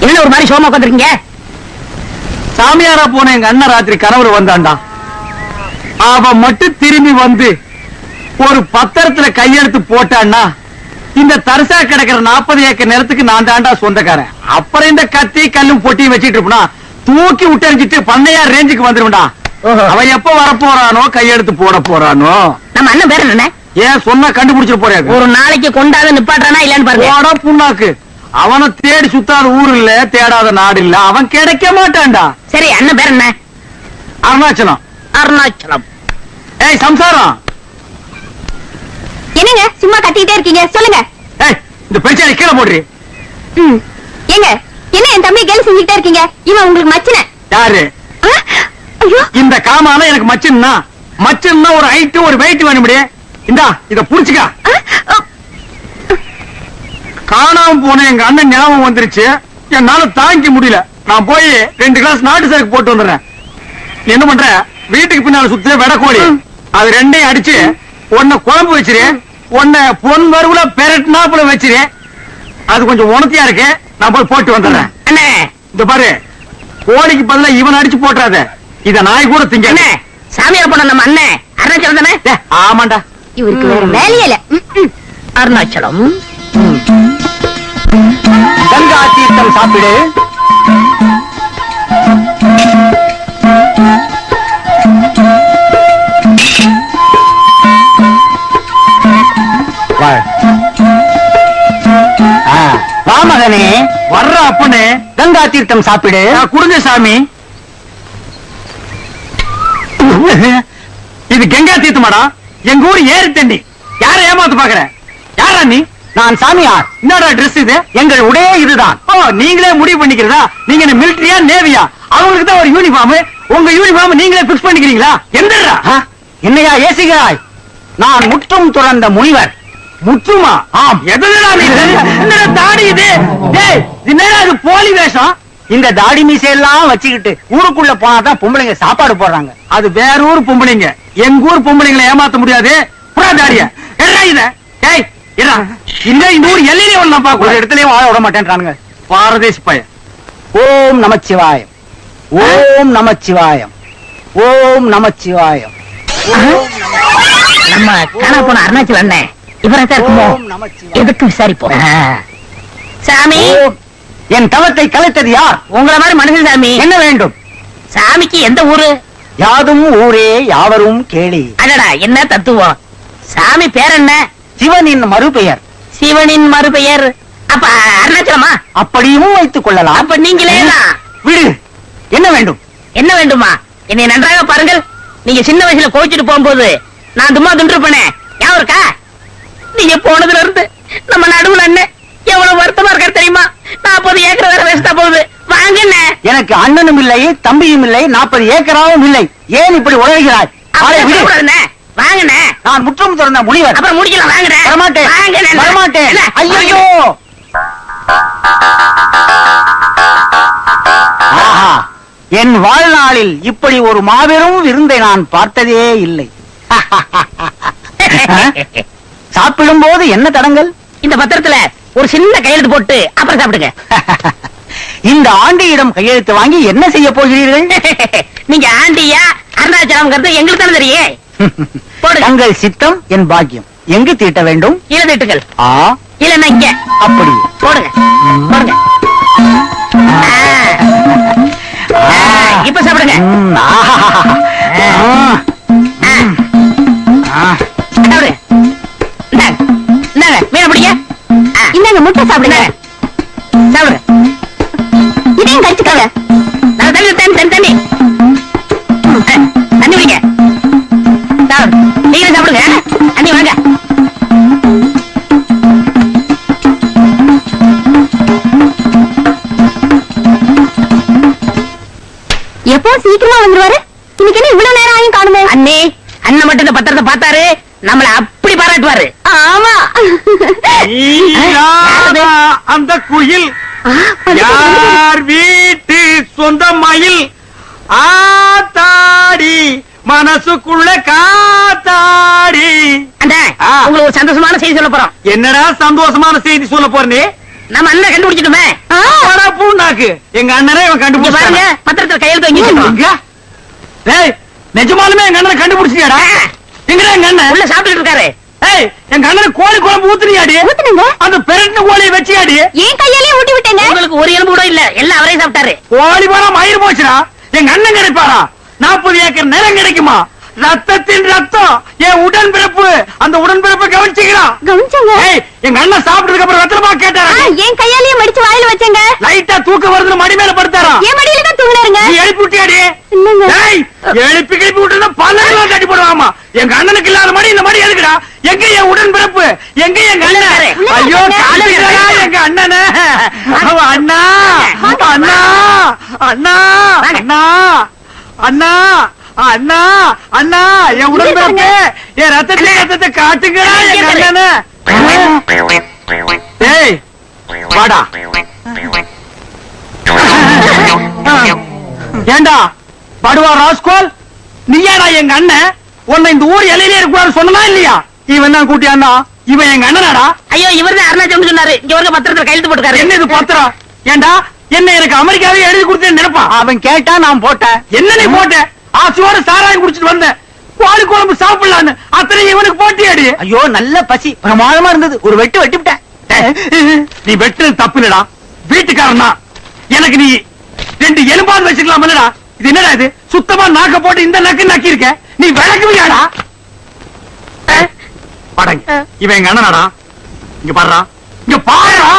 என்ன ஒரு மாதிரி சோமா உட்காந்துருக்கீங்க? சாமியாரா போன எங்க அண்ணன் ராத்திரி கணவர் வந்தாண்டா. அவ மட்டும் திரும்பி வந்து ஒரு பத்திரத்துல கையெழுத்து போட்டான்னா இந்த தரிசா கிடக்கிற 40 ஏக்கர் நிலத்துக்கு நான் தாண்டா சொந்தக்காரன். அப்புறம் இந்த கத்தி கல்லும் பொட்டியும் வச்சிட்டு இருப்பா தூக்கி விட்டறிஞ்சிட்டு பண்ணையார் ரேஞ்சுக்கு வந்துருவா. அவன் எப்ப வரப்போறானோ கையெழுத்து போட போறானோ. நம்ம அண்ணன் பேர் என்ன? ஏன் சொன்னா கண்டுபிடிச்சு போறாரு. ஒரு நாளைக்கு கொண்டாத நிப்பாட்டானா இல்லன்னு பாருங்க. புண்ணாக்கு அவனை தேடி சுத்தாத ஊர் இல்ல, தேடாத நாடு இல்ல, அவன் கிடைக்க மாட்டான்டா. சரி, அண்ணன் பேர் என்ன? அருணாச்சலம். அருணாச்சலம். ஏய் சம்சாரம், என்னங்க சும்மா கத்திட்டே இருக்கீங்க? சொல்லுங்க. ஏய் இந்த பிரச்சனை கீழே போடுறீ. ஏங்க என்ன என் தம்பி கேள்வி செஞ்சுட்டே இருக்கீங்க? இவன் உங்களுக்கு மச்சின யாரு? இந்த காமால எனக்கு மச்சின்னா மச்சின்னா ஒரு ஹைட் ஒரு வெயிட் வேணும். இந்தா இத புடிச்சுக்க. காணாம போன எங்க அண்ணன் ஞாபகம் வந்துருச்சு. என்னால தாங்கிக்க முடியல. நான் போய் 2 கிளாஸ் நாட்டு சரக்கு போட்டு வந்துடுறேன். என்ன பண்ற? வீட்டுக்கு பின்னால சுத்த வெடக்கோழி அது 2ஐயும் அடிச்சு ஒன்ன குழம்பு வச்சிரு, ஒன்ன பொன் வறுவுல பெரட்னாப்புல வச்சிரு. அது கொஞ்சம் உணர்த்தியா இருக்கு. நான் போய் போட்டு வந்துடுறேன். அண்ணே இந்த பாரு, கோழிக்கு பதிலா இவன் அடிச்சு போட்டுறாத. இத நாய் கூட திங்க. சாமியார் போன நம்ம அண்ணன் அருணாச்சலம் தானே? ஆமாண்டா. இவருக்கு வேற வேலையே இல்ல. அருணாச்சலம். கங்கா தீர்த்தம் சாப்பிடு. வாமகனே வர்ற அப்பனே கங்கா தீர்த்தம் சாப்பிடு. குடுங்க சாமி. இது கங்கா தீர்த்தமாடா. எங்க ஊர் ஏரி தண்ணி. யார ஏமாத்து பாக்குற? யாரா நீ? நான் சாமியார். என்னடா ட்ரெஸ் இது? எங்கள் உடைய இதுதான். ஓ, நீங்களே முடிவு பண்ணிக்கிறதா? நீங்க என்ன மிலிட்டரியா நேவியா? அவங்களுக்கு தான் ஒரு யூனிஃபார்ம். உங்க யூனிஃபார்ம் நீங்களே பிக்ஸ் பண்ணிக்கிறீங்களா? எந்தடா? என்னையா ஏசுகிறாய்? நான் முற்றும் துறந்த முனிவர். முற்றுமா? ஆம். எதுடா நீ? என்னடா தாடி இது? டேய், என்னடா இது போலி வேஷம்? இந்த தாடி மீசையெல்லாம் வச்சுக்கிட்டு ஊருக்குள்ள போனாதான் பொம்பளைங்க சாப்பாடு போடுறாங்க. அது வேற ஊர் பொம்பளைங்க. எங்க ஊர் பொம்பளைங்களை ஏமாத்த முடியாது. புறா தாடிய என்ன இத? டேய் இரா, இந்த ஊர் எல்லையிலே ஒண்ணு நான் பார்க்க ஒரு இடத்துலயும் வாழ விட மாட்டேன்றானுங்க. பாரதேசி பையன். ஓம் நமச்சிவாயம், ஓம் நமச்சிவாயம், ஓம் நமச்சிவாயம். நம்ம காண போன அருணாச்சலம் அண்ணன் இவரத்தான் இருக்குமோ? எதுக்கு விசாரிப்போம். சாமி, என் தவத்தை கலைத்தது யார்? உங்களை மாதிரி மனுஷன் சாமி. என்ன வேண்டும்? சாமிக்கு எந்த ஊரு? யாதும் ஊரே யாவரும் கேளி. அடடா, என்ன தத்துவம். சாமி பேர் என்ன? சிவனின் மறுபெயர். சிவனின் மறுபெயர். அப்ப அருணாச்சலமா? அப்படியும் வைத்துக் கொள்ளலாம். அப்ப நீங்களே தான். விடு. என்ன வேண்டும்? என்ன வேண்டுமா? என்னை நன்றாக பாருங்கள். நீங்க சின்ன வயசுல கோச்சிட்டு போகும்போது நான் தும்மா துண்டிருப்பேனே, ஞாபகம் இருக்கா? நீங்க போனதுல இருந்து நம்ம நடுவுல அண்ணன் எவ்வளவு வருத்தமா இருக்காரு தெரியுமா? 40 ஏக்கர் வேற வேஸ்டா போகுது. வாங்க. எனக்கு அண்ணனும் இல்லை, தம்பியும் இல்லை, 40 ஏக்கராவும் இல்லை. ஏன் இப்படி உலகிறாய்? வாங்கண்ணே. நான் முற்றும் திறந்த முனிவர். அப்புறம் முடிக்கலாம். வாங்கண்ணே. வரமாட்டேன், வரமாட்டேன். ஐயோ, என் வாழ்நாளில் இப்படி ஒரு மாபெரும் விருந்தை நான் பார்த்ததே இல்லை. சாப்பிடும் போது என்ன தடங்கள்? இந்த பத்திரத்துல ஒரு சின்ன கையெழுத்து போட்டு அப்புறம் சாப்பிடுங்க. இந்த ஆண்டியிடம் கையெழுத்து வாங்கி என்ன செய்ய போகிறீர்கள்? நீங்க ஆண்டியா அருணாச்சலம் எங்களுக்கு தானே தெரியும். தங்கள் சித்தம் என் பாக்கியம். எங்கு தீட்ட வேண்டும்? இளதீட்டுகள். இல்லன்னா இங்க. அப்படி போடுங்க, போடுங்க. இப்ப சாப்பிடுங்க. மீன பிடிங்க. இந்தாங்க முட்டை சாப்பிடுங்க. சாப்பிடுங்க. இதையும் கடிச்சுக்கோங்க. தண்ணி தண்ணி தண்ணி தண்ணி வைங்க. சாப்பிடு. நீங்களும் சாப்பிடுங்க. தண்ணி வாங்க. எப்போ சீக்கிரமா வந்துருவாரு? இன்னைக்கு என்ன இவ்வளவு நேரம் ஆயும் காணுமே? அண்ணே, அண்ணன் மட்டும் இந்த பத்திரத்தை பார்த்தாரு, நம்மள அப்படி பாராட்டுவாரு. ஆமா. அந்த குயில் யார் வீட்டு சொந்த மயில் ஆத்தாடி மனசுக்குள்ள காத்தாடி. அந்த உங்களுக்கு ஒரு சந்தோஷமான செய்தி சொல்ல போறோம். என்னடா சந்தோஷமான செய்தி சொல்ல போறே? நம்ம அண்ணன் கண்டுபிடிச்சிட்டுமே. பூண்டாக்கு எங்க அண்ணனே இவன் இங்க கண்டுபிடிச்சாங்க. பாருங்க, பத்திரத்துல கையெழுத்து வாங்கி வச்சிருக்கோம். எங்க? டேய், நிஜமாலுமே எங்க அண்ணனை கண்டுபிடிச்சியாடா? எங்கடா எங்க அண்ணன்? உள்ள சாப்பிட்டுட்டு இருக்காரு. ஏய், எங்க அண்ணனுக்கு கோழி குழம்பு ஊத்துனியாடி? ஊத்துனீங்க? அந்த பெரட்டின கோழியை வச்சியாடி? ஏன் கையாலேயே ஊட்டி விட்டேங்க. உங்களுக்கு ஒரு எலும்பு கூட இல்ல, எல்லாம் அவரே சாப்பிட்டாரு. கோழி போனா மயிர் போச்சுடா. எங்க அண்ணன் கிடைப்பாரா? 40 ஏக்கர் நிலம் கிடைக்குமா? ரத்தத்தின் ரத்தம் என் உடன்பிறப்பு. அந்த உடன்பிறப்பை கவனிச்சுக்கிறான். கவனிச்சங்க. ஏய், எங்க அண்ணன் சாப்பிட்டதுக்கு அப்புறம் ரத்தமா கேட்டாரா? ஏன் கையாலேயே மடிச்சு வாயில வச்சேங்க. லைட்டா தூக்க வருதுன்னு மடி மேல படுத்தாரா? ஏன் மடியில தான் தூங்குறாருங்க. நீ எழுப்பி விட்டியாடி? இல்லங்க. ஏய், எழுப்பி கிளப்பி விட்டுனா பல்லெல்லாம் கட்டி போடுவாமா. எங்க அண்ணனுக்கு இல்லாத மடி இந்த மடி எதுக்குடா? எங்க என் உடன்பிறப்பு? எங்க எங்க அண்ணன்? ஐயோ, காலையிலடா எங்க அண்ணனே. அவன் அண்ணா அண்ணா அண்ணா அண்ணா அண்ணா அண்ணா அண்ணா என் உடன்பிறப்பு, என் ரத்தத்தை காட்டுங்கடா எங்க அண்ணனே. ஏய், வாடா. ஏண்டா படுவா ராஸ்கோல், நீயாடா எங்க அண்ணன்? உன்னை இந்த ஊர் எல்லையிலே இருக்கக்கூடாது சொன்னா இல்லையா? இவன் தான் கூட்டி அண்ணா, இவன் எங்க அண்ணனாடா? ஐயோ, இவர்தான் அருணாச்சலம் சொன்னாரு. இங்க ஒரு பத்திரத்துல கையெழுத்து போட்டுக்காரு. என்ன இது பத்திரம்? ஏண்டா என்ன எனக்கு அமெரிக்காவே எழுதி கொடுத்தேன்னு நினைப்பான். அவன் கேட்டா நான் போட்டேன். என்ன நீ போட்ட? ஆசையோட சாராயம் குடிச்சிட்டு வந்தேன். கோழி குழம்பு சாப்பிடலான்னு அத்தனை இவனுக்கு போட்டியாடி. ஐயோ, நல்ல பசி பிரமாதமா இருந்தது. ஒரு வெட்டு வெட்டிவிட்டேன். நீ வெட்டுறது தப்பு இல்லடா, வீட்டுக்காரன் தான். எனக்கு நீ 2 எலும்பாவது வச்சுக்கலாம் இல்லடா? இது என்னடா இது? சுத்தமா நாக்க போட்டு இந்த நக்கு நக்கி இருக்க. நீ விளக்குவியாடா? படங்க, இவன் எங்க அண்ணனாடா. இங்க பாருடா, இங்க பாருடா.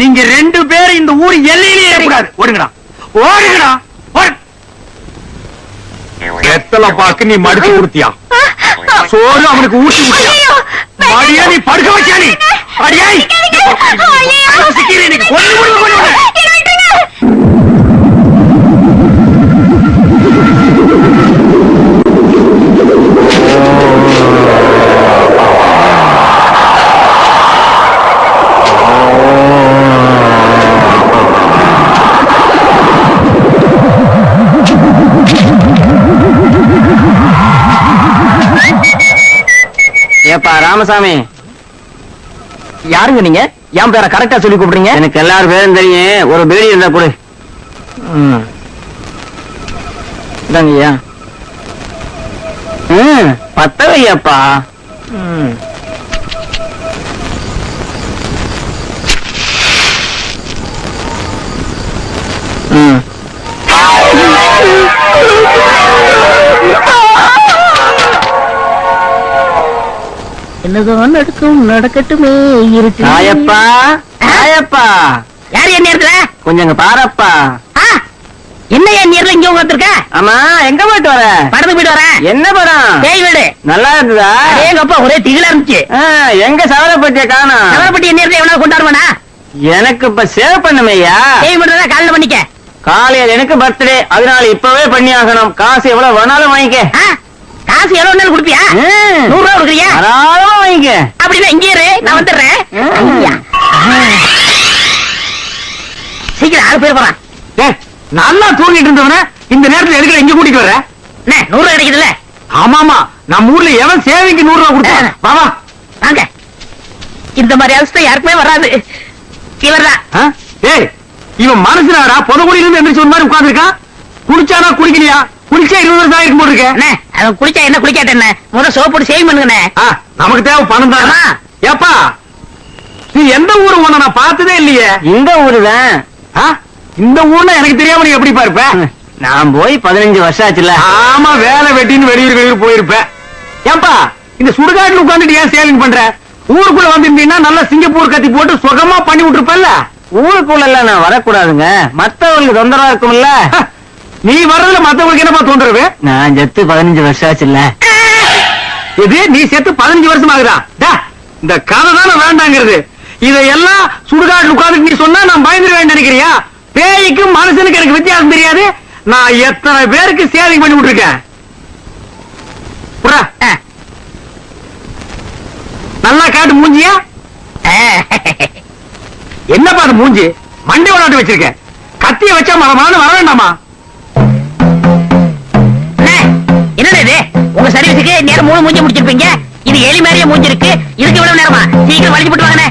நீங்க 2 பேரும் இந்த ஊர் எல்லையிலேயே இருக்கக்கூடாது. ஓடுங்கடா, ஓடுங்கடா. எத்தல பாக்கு நீ மடிச்சு கொடுத்தியா? சோறு அவனுக்கு ஊட்டி விட்டியா? மடியா நீ படுக்க வச்சியா? நீ அடியாய் இன்னைக்கு கொண்டு கொடுக்க. ஏப்பா ராமசாமி, யாருங்க நீங்க? என் பேரை கரெக்டா சொல்லி கூப்பிடுறீங்க? எனக்கு எல்லாரும் பேரும் தெரியும். ஒரு பீடி இருந்தா கொடு. இதாங்கய்யா. பத்த வையப்பா. என்னதான் நடக்கும், நடக்கட்டுமே. இருக்கு தாயப்பா, தாயப்பா, யாரு என் நேரத்துல? கொஞ்சம் இங்க பாரப்பா. என்ன என் நேரத்துல இங்க உட்காந்துருக்க? ஆமா, எங்க போயிட்டு வர? படத்துக்கு போயிட்டு வரேன். என்ன படம்? பேய் வீடு. நல்லா இருந்ததா? எங்க அப்பா ஒரே திகிலா இருந்துச்சு. எங்க சவரப்பட்டிய காணோம். நகரப்பட்டி என் நேரத்துல எவனா கொண்டாடுவானா? எனக்கு இப்ப சேவ் பண்ணுமையா? பேய் வீடு காலையில பண்ணிக்க. காலையில் எனக்கு பர்த்டே, அதனால இப்பவே பண்ணி ஆகணும். காசு எவ்வளவு வேணாலும் வாங்கிக்க. காசு எவ்வளவு நாள் கொடுப்பியா? 100 ரூபா கொடுக்குறியா? தாராளமா வாங்கிக்க. அப்படின்னா இங்கே இரு, நான் வந்துடுறேன். சீக்கிரம் 6 பேர் போறான். நல்லா தூங்கிட்டு இருந்தவன இந்த நேரத்துல எதுக்கு இங்க கூட்டிட்டு வர? 100 ரூபா கிடைக்குதுல்ல? ஆமாமா, நம்ம ஊர்ல எவன் சேவிங்க்கு 100 ரூபா கொடுத்தான்? வா வா வாங்க. இந்த மாதிரி அவஸ்தை யாருக்குமே வராது. இவர்தான். ஏய், இவன் மனசுனாடா பொதுக்குடியில இருந்து எந்திரிச்சு ஒரு மாதிரி உட்கார்ந்துருக்கான். குடிச்சானா குடிக்கலையா? குடிச்சா 20 வருஷம் ஆயிருக்கும் போட்டு இருக்க. அவன் குடிச்சா என்ன குடிக்காட்ட என்ன? முதல்ல சோப் போட்டு சேவ் பண்ணுங்க. நமக்கு தேவை பணம் தான். ஏப்பா, நீ எந்த ஊரு? உன்னை நான் பார்த்ததே இல்லையே. இந்த ஊருதான். இந்த ஊர்ல எனக்கு தெரியாம நீ எப்படி பாருப்ப? நான் போய் 15 வருஷம் ஆச்சுல. ஆமா, வேலை வெட்டின்னு வெளியூர் போயிருப்ப. ஏப்பா, இந்த சுடுகாட்டுல உட்காந்துட்டு ஏன் சேவிங் பண்ற? ஊருக்குள்ள வந்திருந்தீங்கன்னா நல்லா சிங்கப்பூர் கத்தி போட்டு சுகமா பண்ணி விட்டுருப்பல்ல. ஊருக்குள்ள எல்லாம் நான் வரக்கூடாதுங்க, மத்தவங்களுக்கு தொந்தரவா இருக்கும்ல. நீ வர்றதுல மத்தவங்களுக்கு என்னப்பா தொந்தரவு? நான் செத்து 15 வருஷம் ஆச்சுல்ல. இது நீ செத்து 15 வருஷம் ஆகுதா? இந்த கதை தானே வேண்டாங்கிறது. இதையெல்லாம் சுடுகாட்டுல உட்கார்ந்து நீ சொன்னா நான் பயந்துருவேன் நினைக்கிறியா? பேய்க்கும் மனுஷனுக்கு எனக்கு வித்தியாசம் தெரியாது. நான் எத்தனை பேருக்கு சேவிங் பண்ணி விட்டுருக்கேன். நல்லா காட்டு மூஞ்சியா? என்னப்பா அது மூஞ்சி? மண்டை விளையாட்டு வச்சிருக்கேன். கத்திய வச்சா மரமான வர வேண்டாமா? என்னடா இது? உங்க சர்வீஸுக்கு நேரம் 3 மூஞ்சி முடிச்சிருப்பீங்க. இது எலி மாதிரியே மூஞ்சி இருக்கு. இதுக்கு இவ்வளவு நேரமா? சீக்கிரம் வலிச்சு போட்டு வாங்கண்ணே.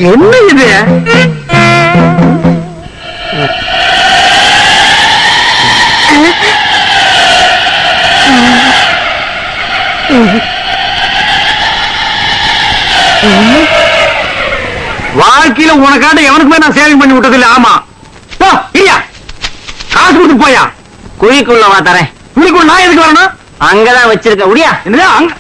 என்ன இது? வாழ்க்கையில உனக்காண்ட எவனுக்குமே நான் சேவிங் பண்ணி விட்டது இல்ல. ஆமா இல்லையா? காசு கொடுத்து போயா. குழிக்குள்ள வா தரேன். குழிக்குள்ள நான் எதுக்கு வரணும்? அங்கதான் வச்சிருக்க முடியா? என்னது அங்க?